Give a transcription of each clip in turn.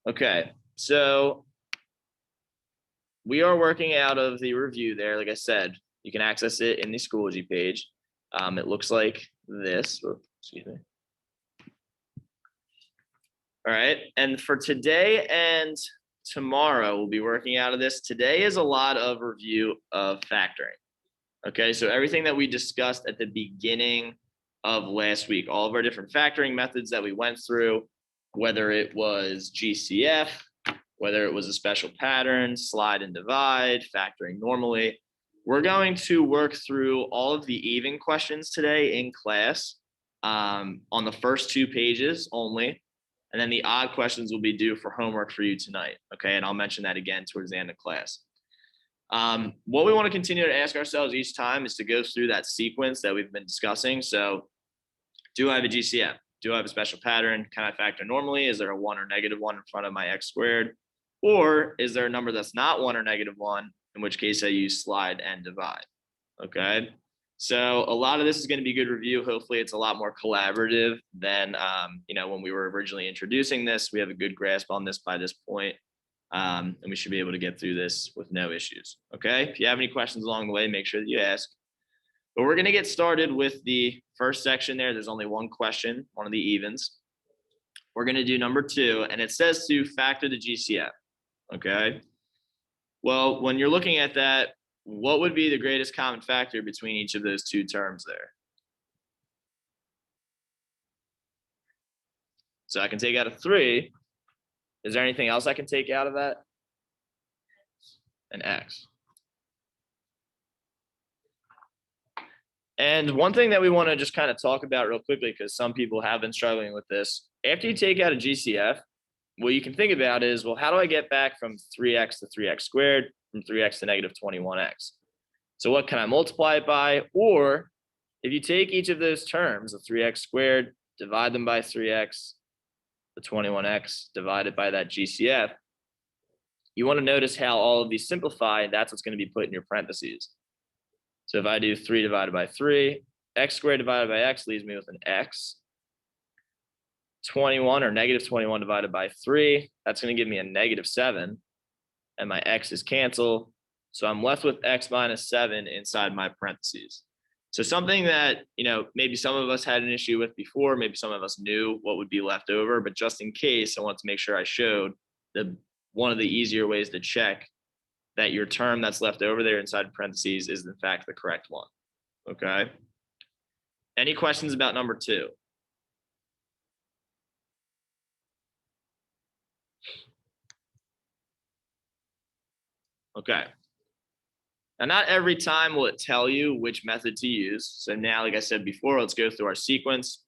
Okay, so we are working out of the review there. Like I said, you can access it in the Schoology page. It looks like this. Excuse me. All right, and for today and tomorrow, we'll be working out of this. Today is a lot of review of factoring. Okay, so everything that we discussed at the beginning of last week, all of our different factoring methods that we went through, whether it was GCF, whether it was a special pattern, slide and divide, factoring normally. We're going to work through all of the even questions today in class on the first 2 pages only. And then the odd questions will be due for homework for you tonight. Okay, and I'll mention that again towards the end of class. What we want to continue to ask ourselves each time is to go through that sequence that we've been discussing. So, do I have a GCF? Do I have a special pattern? Can I factor normally? Is there a 1 or -1 in front of my x squared? Or is there a number that's not 1 or -1, in which case I use slide and divide? Okay. So a lot of this is going to be good review. Hopefully it's a lot more collaborative than, when we were originally introducing this. We have a good grasp on this by this point, and we should be able to get through this with no issues. Okay. If you have any questions along the way, make sure that you ask. But we're going to get started with the first section there. There's only one question, one of the evens. We're going to do number 2, and it says to factor the GCF. Okay. Well, when you're looking at that, what would be the greatest common factor between each of those 2 terms there? So I can take out a 3. Is there anything else I can take out of that? An x. And one thing that we want to just kind of talk about real quickly, because some people have been struggling with this, after you take out a GCF, what you can think about is, well, how do I get back from 3x to 3x squared, from 3x to -21x? So what can I multiply it by? Or if you take each of those terms, the 3x squared, divide them by 3x, the 21x divided by that GCF, you want to notice how all of these simplify, and that's what's going to be put in your parentheses. So if I do 3 divided by 3, x squared divided by x leaves me with an x. 21 or -21 divided by 3, that's going to give me a -7, and my x's cancel. So I'm left with x minus 7 inside my parentheses. So something that, maybe some of us had an issue with before, maybe some of us knew what would be left over, but just in case, I want to make sure I showed one of the easier ways to check that your term that's left over there inside parentheses is in fact the correct one. Okay. Any questions about number 2? Okay. Now, not every time will it tell you which method to use. So now, like I said before, let's go through our sequence.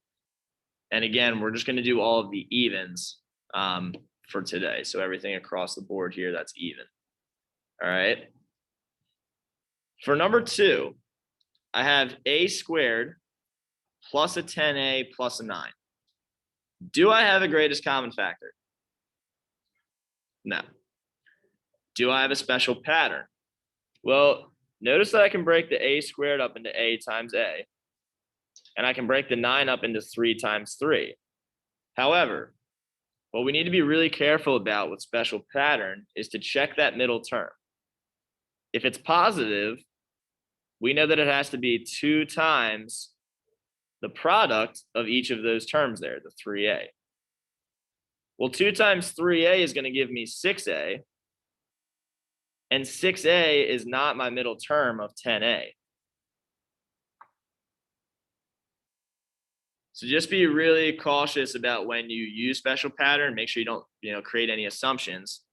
And again, we're just going to do all of the evens for today. So everything across the board here, that's even. All right. For number 2, I have a squared plus a 10a plus a 9. Do I have a greatest common factor? No. Do I have a special pattern? Well, notice that I can break the a squared up into a times a, and I can break the 9 up into 3 times 3. However, what we need to be really careful about with special pattern is to check that middle term. If it's positive, we know that it has to be 2 times the product of each of those terms there, the 3a. Well, 2 times 3a is going to give me 6a. And 6a is not my middle term of 10a. So just be really cautious about when you use special pattern. Make sure you don't, create any assumptions.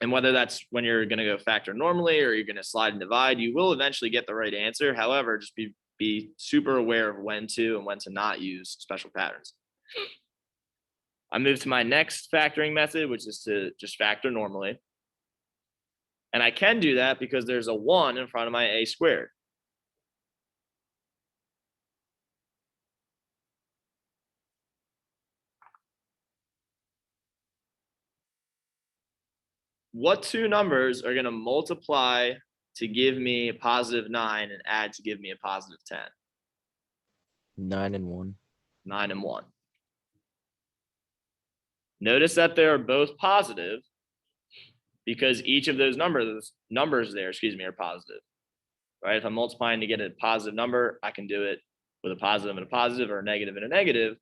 And whether that's when you're going to go factor normally or you're going to slide and divide, you will eventually get the right answer. However, just be super aware of when to and when to not use special patterns. I move to my next factoring method, which is to just factor normally. And I can do that because there's a 1 in front of my a squared. What 2 numbers are going to multiply to give me a positive 9 and add to give me a positive 10? 9 and 1. 9 and 1. Notice that they are both positive because each of those numbers there, are positive, right? If I'm multiplying to get a positive number, I can do it with a positive and a positive or a negative and a negative.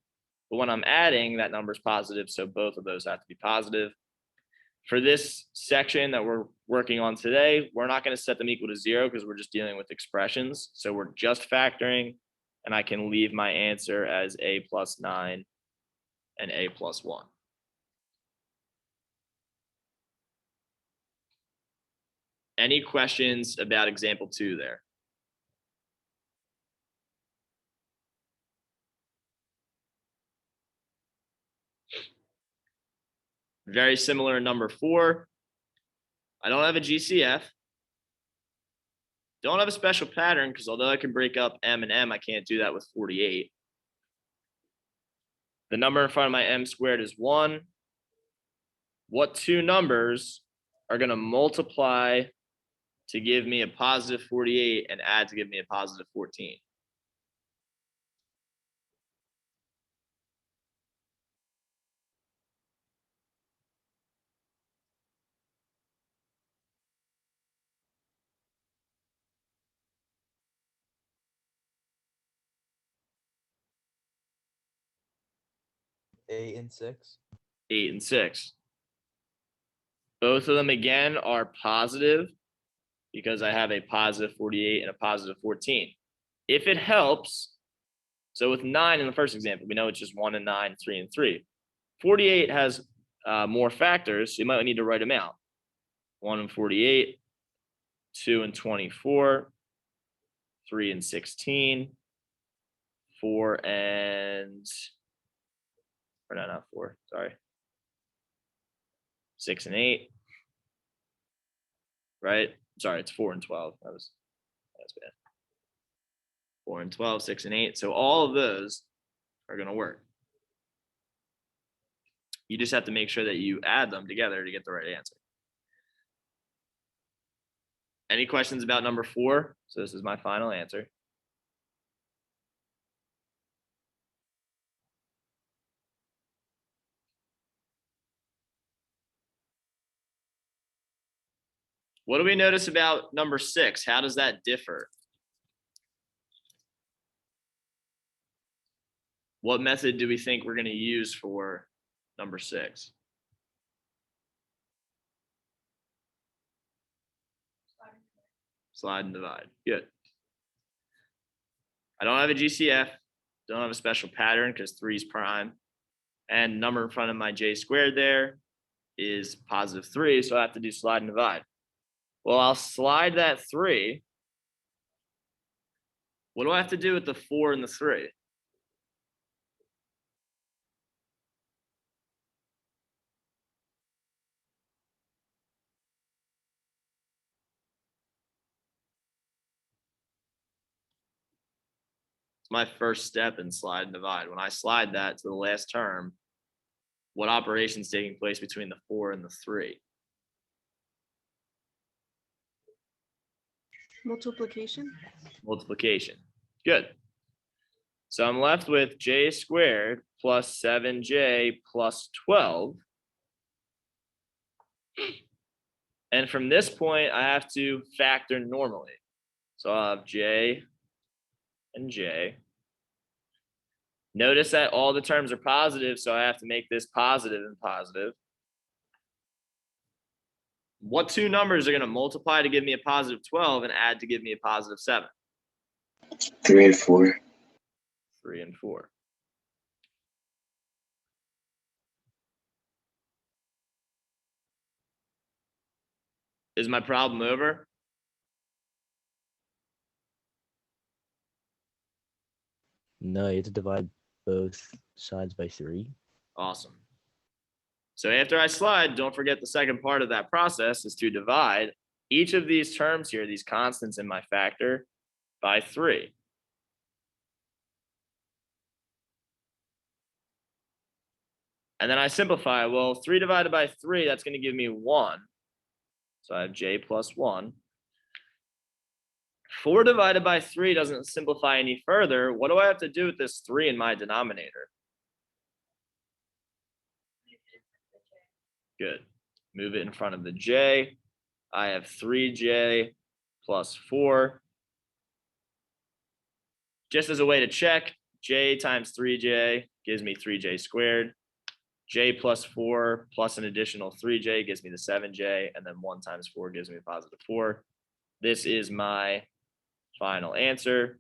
But when I'm adding, that number is positive, so both of those have to be positive. For this section that we're working on today, we're not going to set them equal to 0 because we're just dealing with expressions. So we're just factoring, and I can leave my answer as a plus 9 and a plus 1. Any questions about example 2 there? Very similar in number 4. I don't have a GCF. Don't have a special pattern because although I can break up m and m, I can't do that with 48. The number in front of my m squared is 1. What two numbers are going to multiply to give me a positive 48 and add to give me a positive 14? Eight and 6. 8 and 6. Both of them again are positive because I have a positive 48 and a positive 14. If it helps, so with 9 in the first example, we know it's just 1 and 9, 3 and 3. 48 has more factors, so you might need to write them out. 1 and 48, 2 and 24, 3 and 16, 4 and, or no, not 4, sorry. 6 and 8, right? Sorry, it's 4 and 12. That's bad. 4 and 12, 6 and 8. So all of those are going to work. You just have to make sure that you add them together to get the right answer. Any questions about number 4? So this is my final answer. What do we notice about number 6? How does that differ? What method do we think we're going to use for number 6? Slide and divide. Good. I don't have a GCF. Don't have a special pattern because 3 is prime. And number in front of my j squared there is positive 3, so I have to do slide and divide. Well, I'll slide that 3. What do I have to do with the 4 and the 3? It's my first step in slide and divide. When I slide that to the last term, what operation is taking place between the 4 and the 3? Multiplication. Multiplication. Good. So I'm left with j squared plus 7j plus 12. And from this point, I have to factor normally. So I'll have j and j. Notice that all the terms are positive, so I have to make this positive and positive. What two numbers are going to multiply to give me a positive 12 and add to give me a positive 7? 3 and 4. 3 and 4. Is my problem over? No, you have to divide both sides by 3. Awesome. So after I slide, don't forget the second part of that process is to divide each of these terms here, these constants in my factor, by 3. And then I simplify. Well, 3 divided by 3, that's going to give me 1. So I have j plus 1. 4 divided by 3 doesn't simplify any further. What do I have to do with this 3 in my denominator? Good. Move it in front of the J. I have 3J plus 4. Just as a way to check, J times 3J gives me 3J squared. J plus 4 plus an additional 3J gives me the 7J, and then 1 times 4 gives me positive 4. This is my final answer.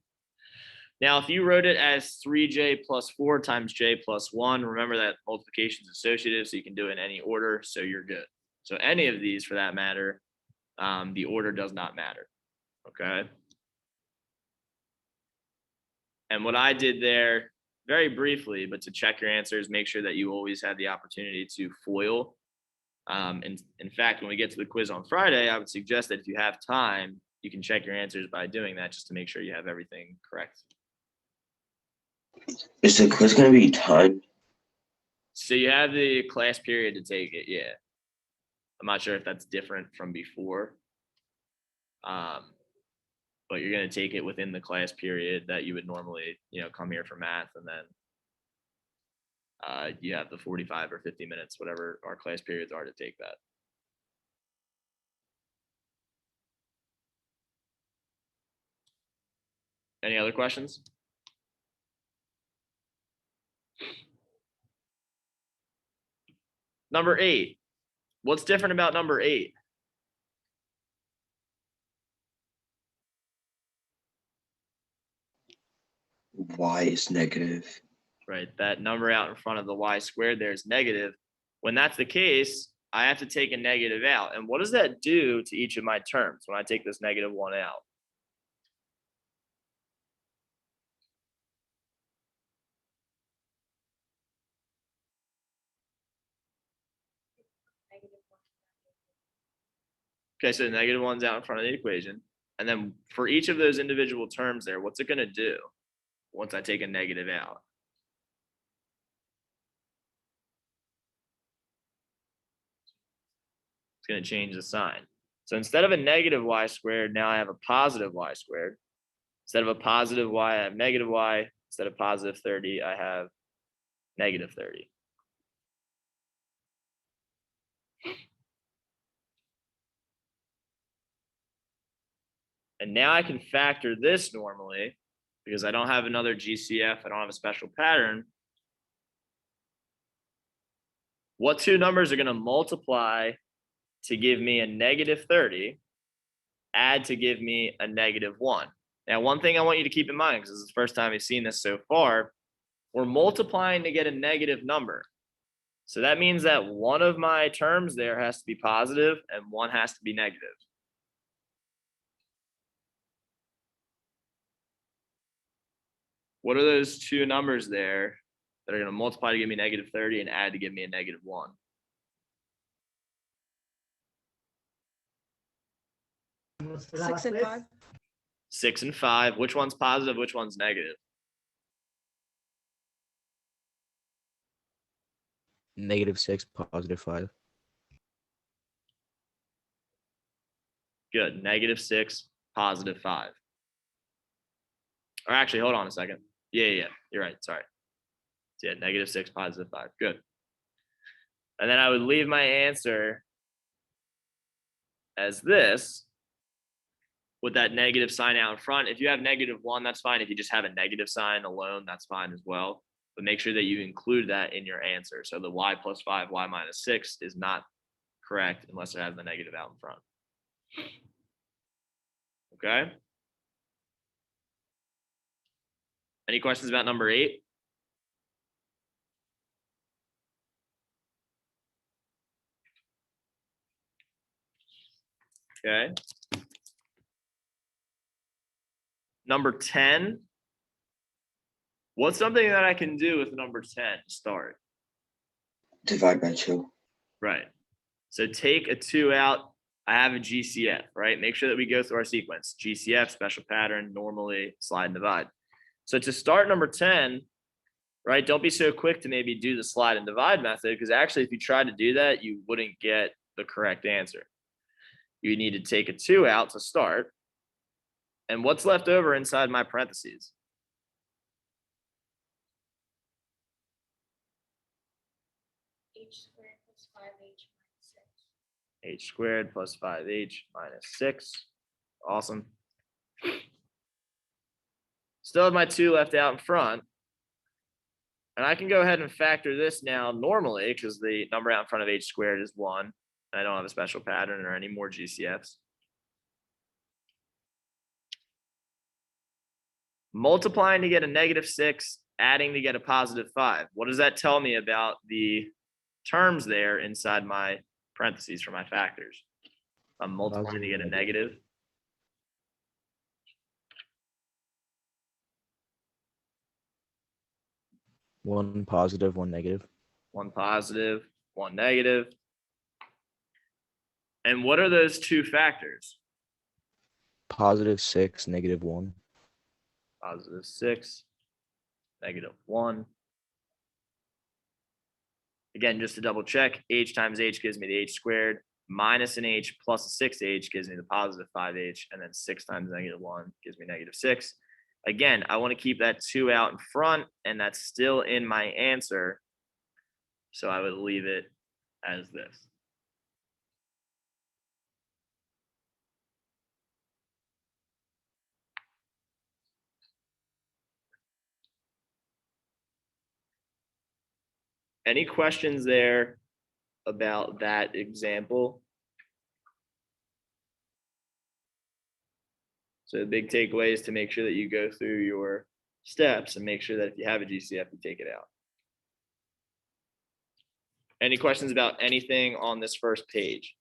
Now, if you wrote it as 3J plus 4 times J plus 1, remember that multiplication is associative, so you can do it in any order, so you're good. So any of these, for that matter, the order does not matter, okay? And what I did there, very briefly, but to check your answers, make sure that you always have the opportunity to FOIL. And in fact, when we get to the quiz on Friday, I would suggest that if you have time, you can check your answers by doing that just to make sure you have everything correct. Is the quiz gonna be timed? So you have the class period to take it, yeah. I'm not sure if that's different from before. But you're going to take it within the class period that you would normally, come here for math, and then you have the 45 or 50 minutes, whatever our class periods are, to take that. Any other questions? Number 8. What's different about number 8? Y is negative. Right, that number out in front of the y squared there is negative. When that's the case, I have to take a negative out. And what does that do to each of my terms when I take this negative 1 out? Okay, so the negative 1's out in front of the equation. And then for each of those individual terms there, what's it going to do once I take a negative out? It's going to change the sign. So instead of a negative y squared, now I have a positive y squared. Instead of a positive y, I have negative y. Instead of positive 30, I have negative 30. And now I can factor this normally because I don't have another GCF. I don't have a special pattern. What two numbers are going to multiply to give me a negative 30, add to give me a negative 1? Now, one thing I want you to keep in mind, because this is the first time you've seen this so far, we're multiplying to get a negative number. So that means that one of my terms there has to be positive and one has to be negative. What are those two numbers there that are going to multiply to give me negative 30 and add to give me a negative 1? 6 and 5. 6 and 5. Which one's positive? Which one's negative? -6, +5. Good. -6, +5. Or actually, hold on a second. Yeah. You're right. Sorry. So yeah, -6, +5. Good. And then I would leave my answer as this with that negative sign out in front. If you have -1, that's fine. If you just have a negative sign alone, that's fine as well. But make sure that you include that in your answer. So the y plus 5, y minus 6 is not correct unless it has the negative out in front. Okay. Any questions about number 8? Okay. Number 10. What's something that I can do with number 10 to start? Divide by 2. Right. So take a 2 out. I have a GCF, right? Make sure that we go through our sequence. GCF, special pattern, normally, slide and divide. So to start number 10, right, don't be so quick to maybe do the slide and divide method, because actually if you tried to do that, you wouldn't get the correct answer. You need to take a 2 out to start. And what's left over inside my parentheses? H squared plus 5H minus 6. H squared plus 5H minus 6. Awesome. Still have my 2 left out in front. And I can go ahead and factor this now normally because the number out in front of H squared is 1. I don't have a special pattern or any more GCFs. Multiplying to get a -6, adding to get a +5. What does that tell me about the terms there inside my parentheses for my factors? I'm multiplying to get a negative. One positive, one negative. 1 positive, 1 negative. And what are those 2 factors? +6, -1. +6, -1. Again, just to double check, H times H gives me the H squared, minus an H plus a 6H gives me the +5H, and then 6 times -1 gives me -6. Again, I want to keep that 2 out in front, and that's still in my answer. So I would leave it as this. Any questions there about that example? So the big takeaway is to make sure that you go through your steps and make sure that if you have a GCF, you take it out. Any questions about anything on this first page?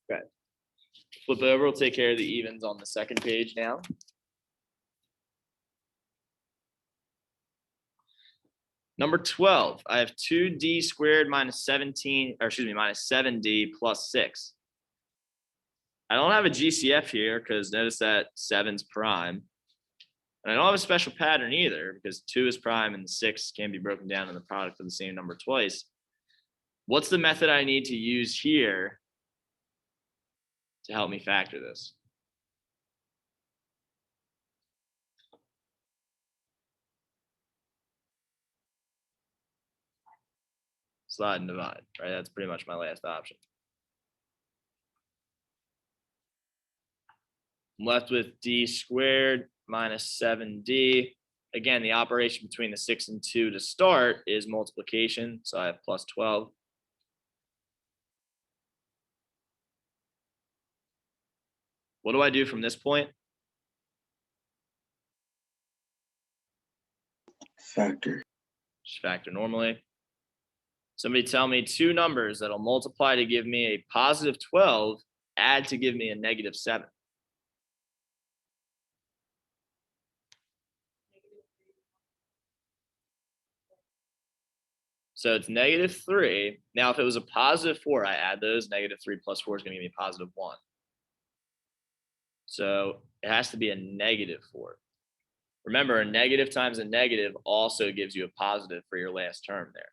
Okay. Flip over, we'll take care of the evens on the second page now. Number 12, I have 2d squared minus 17, or excuse me, minus 7d plus 6. I don't have a GCF here because notice that 7's prime. And I don't have a special pattern either because 2 is prime and 6 can be broken down in the product of the same number twice. What's the method I need to use here to help me factor this? Slide and divide, right? That's pretty much my last option. I'm left with d squared minus 7d. Again, the operation between the 6 and 2 to start is multiplication. So I have plus 12. What do I do from this point? Factor. Just factor normally. Somebody tell me 2 numbers that'll multiply to give me a positive 12, add to give me a negative 7. So it's -3. Now, if it was a positive 4, I add those. -3 plus 4 is going to give me positive 1. So it has to be a -4. Remember, a negative times a negative also gives you a positive for your last term there.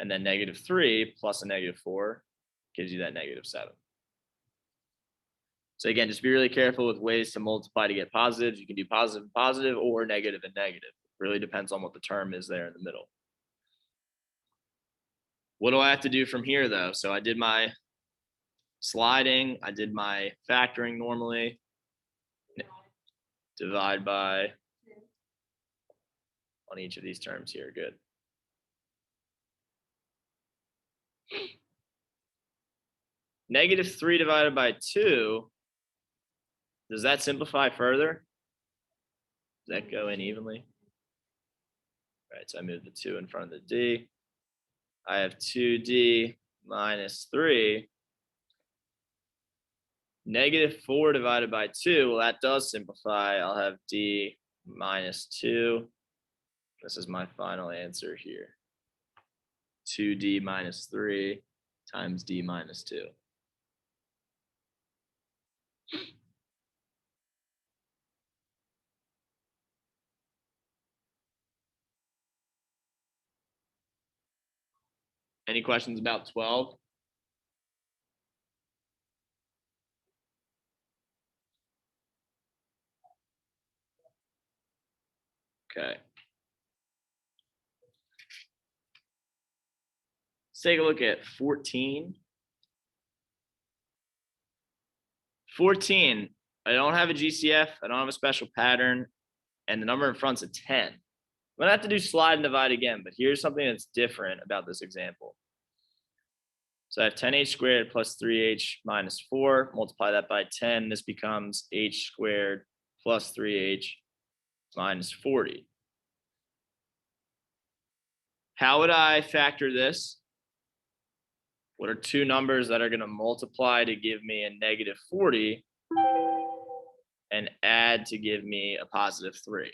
And then -3 plus a -4 gives you that -7. So again, just be really careful with ways to multiply to get positives. You can do positive and positive or negative and negative. It really depends on what the term is there in the middle. What do I have to do from here though? So I did my sliding, I did my factoring normally. Divide by on each of these terms here, good. -3 divided by 2, does that simplify further? Does that go in evenly? All right, so I move the 2 in front of the d. I have 2d minus 3. -4 divided by 2, well, that does simplify. I'll have d minus 2. This is my final answer here. 2d minus 3 times d minus 2. Any questions about 12? Okay. Let's take a look at 14. 14, I don't have a GCF, I don't have a special pattern, and the number in front's a 10. I'm gonna have to do slide and divide again, but here's something that's different about this example. So I have 10h squared plus 3h minus 4, multiply that by 10, this becomes h squared plus 3h minus 40. How would I factor this? What are two numbers that are going to multiply to give me a negative 40 and add to give me a positive 3?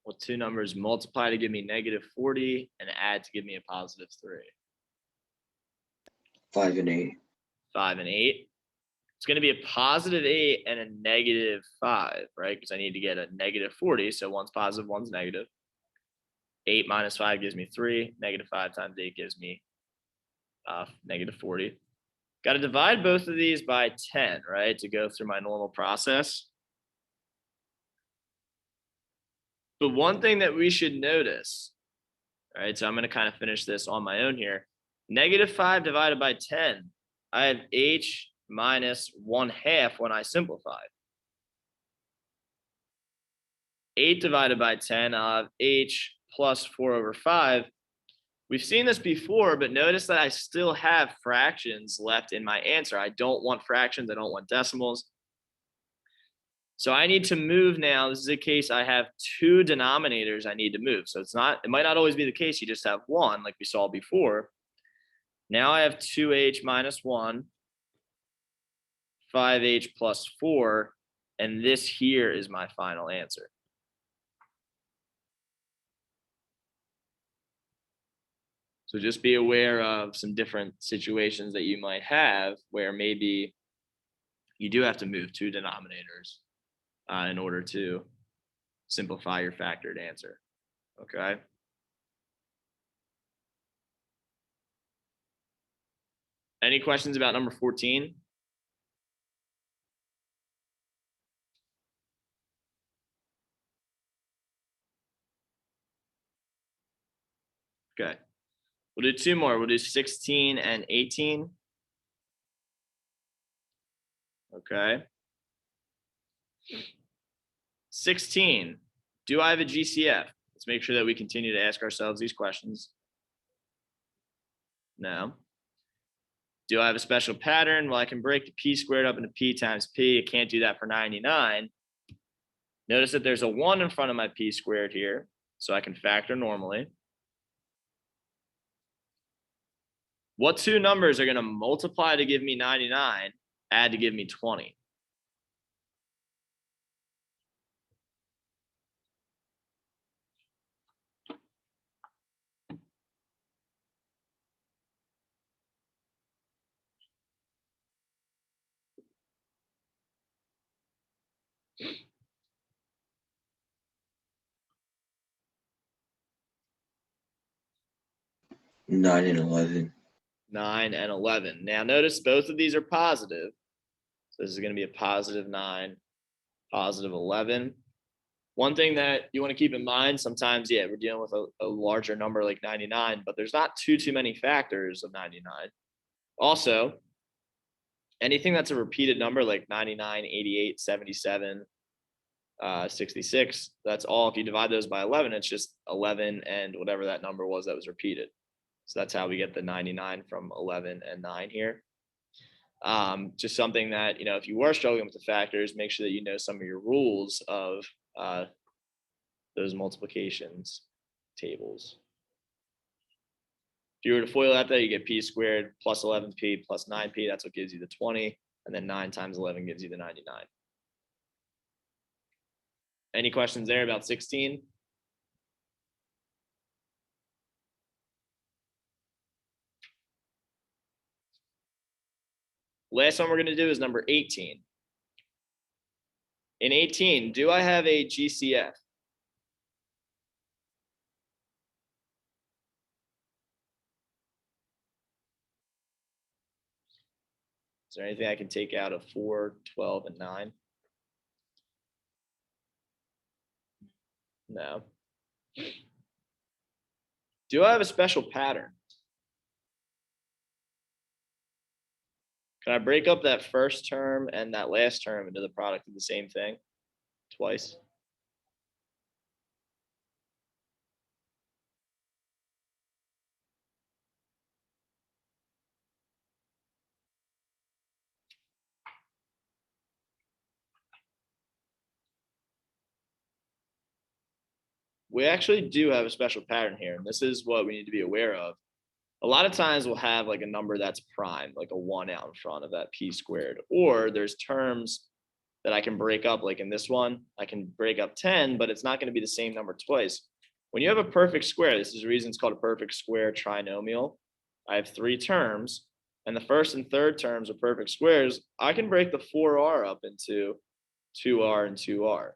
Well, two numbers multiply to give me negative 40 and add to give me a positive 3. 5 and 8. 5 and 8. It's going to be a positive 8 and a negative 5, right? Because I need to get a negative 40. So one's positive, one's negative. 8 minus 5 gives me 3. Negative 5 times 8 gives me negative 40. Got to divide both of these by 10, right? To go through my normal process. But one thing that we should notice, right? So I'm going to kind of finish this on my own here. Negative 5 divided by 10, I have h minus 1/2 when I simplify. 8 divided by 10, I'll have h plus 4/5. We've seen this before, but notice that I still have fractions left in my answer. I don't want fractions. I don't want decimals. So I need to move now. This is a case I have two denominators I need to move. So it might not always be the case. You just have one like we saw before. Now I have 2h minus 1, 5h plus 4, and this here is my final answer. So just be aware of some different situations that you might have where maybe you do have to move two denominators in order to simplify your factored answer, okay? Any questions about number 14? Okay, we'll do two more. We'll do 16 and 18. Okay. 16, do I have a GCF? Let's make sure that we continue to ask ourselves these questions. No. Do I have a special pattern? Well, I can break the p squared up into p times p. I can't do that for 99. Notice that there's a 1 in front of my p squared here, so I can factor normally. What two numbers are going to multiply to give me 99, add to give me 20? Nine and 11. 9 and 11. Now notice both of these are positive. So this is going to be a positive 9, positive 11. One thing that you want to keep in mind, sometimes, yeah, we're dealing with a larger number like 99, but there's not too many factors of 99. Also, anything that's a repeated number like 99, 88, 77, 66, that's all. If you divide those by 11, it's just 11 and whatever that number was that was repeated. So that's how we get the 99 from 11 and 9 here. Just something that, if you were struggling with the factors, make sure that you know some of your rules of those multiplications tables. If you were to FOIL that, you get p squared plus 11p plus 9p. That's what gives you the 20. And then 9 times 11 gives you the 99. Any questions there about 16? Last one we're going to do is number 18. In 18, do I have a GCF? Is there anything I can take out of 4, 12, and 9? No. Do I have a special pattern? Can I break up that first term and that last term into the product of the same thing twice? We actually do have a special pattern here, and this is what we need to be aware of. A lot of times we'll have like a number that's prime, like a 1 out in front of that p squared, or there's terms that I can break up, like in this one, I can break up 10, but it's not going to be the same number twice. When you have a perfect square, this is the reason it's called a perfect square trinomial. I have 3 terms, and the first and third terms are perfect squares. I can break the 4r up into 2r and 2r.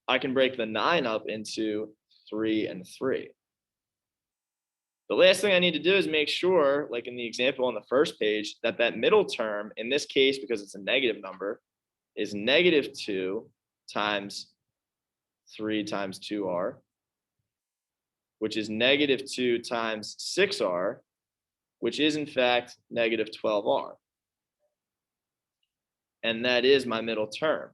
I can break the 9 up into 3 and 3. The last thing I need to do is make sure, like in the example on the first page, that that middle term, in this case, because it's a negative number, is -2 times 3 times 2r, which is -2 times 6r, which is in fact -12r. And that is my middle term.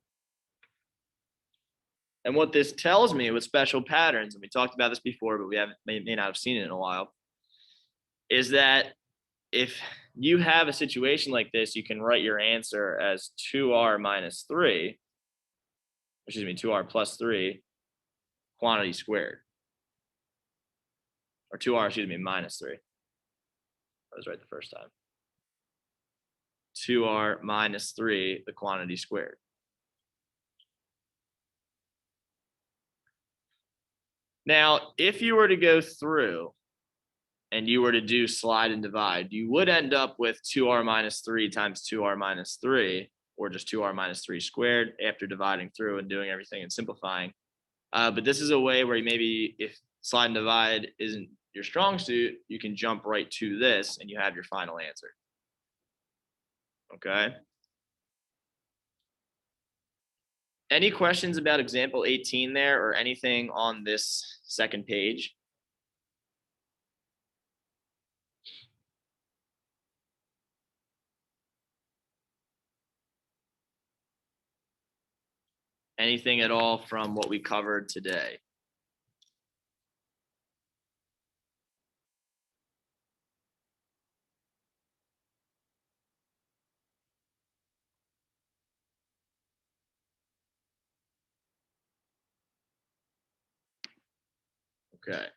And what this tells me with special patterns, and we talked about this before, but we may not have seen it in a while, is that if you have a situation like this, you can write your answer as 2r minus 3, 2r plus 3 quantity squared. Or 2r, minus 3. I was right the first time. 2r minus 3, the quantity squared. Now, if you were to go through and you were to do slide and divide, you would end up with 2r minus 3 times 2r minus 3, or just 2r minus 3 squared after dividing through and doing everything and simplifying. But this is a way where maybe if slide and divide isn't your strong suit, you can jump right to this and you have your final answer. Okay. Any questions about example 18 there or anything on this second page? Anything at all from what we covered today? Okay.